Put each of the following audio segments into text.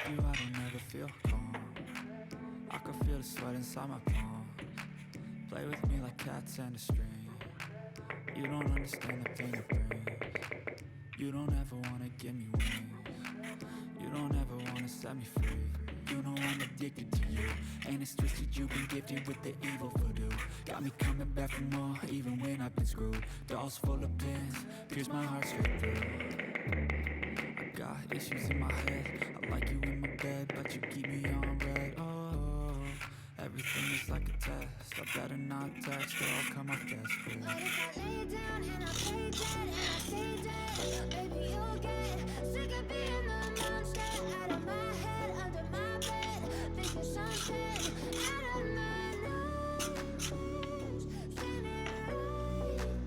With you I don't ever feel calm. I can feel the sweat inside my palms. Play with me like cats and a string. You don't understand the pain it brings. You don't ever wanna give me wings. You don't ever wanna set me free. You know I'm addicted to you, and it's twisted you've been gifted with the evil voodoo. Got me coming back for more, even when I've been screwed. Dolls full of pins, pierce my heart straight through. I got issues in my head, I like you in my bed, but you keep me on red. Oh, everything is like a test, I better not text or I'll come off desperate. What if I lay down and I play dead and I stay dead? Maybe you'll get sick of being the monster out of my head, under my bed, thinking something out of my nightmares, standing right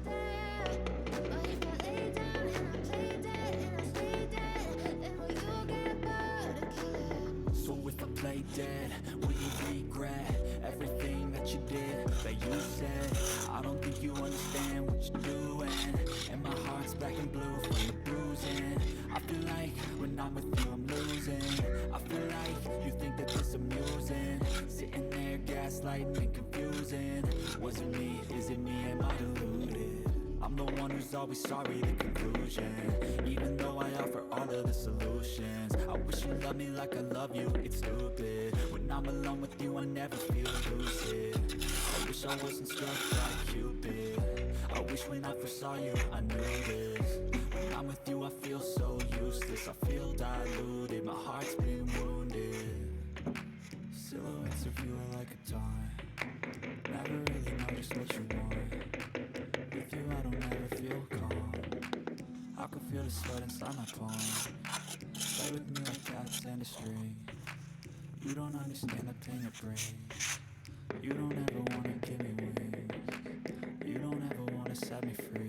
there. But if I lay down and I play dead and I stay dead, then will you get bored of killing? So if I play dead, will you regret everything that you did, that you said? I don't think you understand what you're doing, and my heart's black and blue from the bruising. I feel like when I'm with you I'm losing. I feel like you think that this is amusing, sitting there gaslighting and confusing. Was it me? Is it me? Am I deluded? I'm the one who's always sorry, the conclusion. Even though I offer all of the solutions, I wish you loved me like I love you, it's stupid. When I'm alone with you I never feel lucid. I wish I wasn't struck by Cupid. I wish when I first saw you I knew this. When I'm with you I feel so useless, I feel diluted, my heart's been wounded. Silhouettes of you are like a taunt, never really know just what you want. With you I don't ever feel calm, I can feel the sweat inside my palms. Play with me like cats and a string. You don't understand the pain it brings. You don't ever wanna give me wings. You don't ever wanna set me free.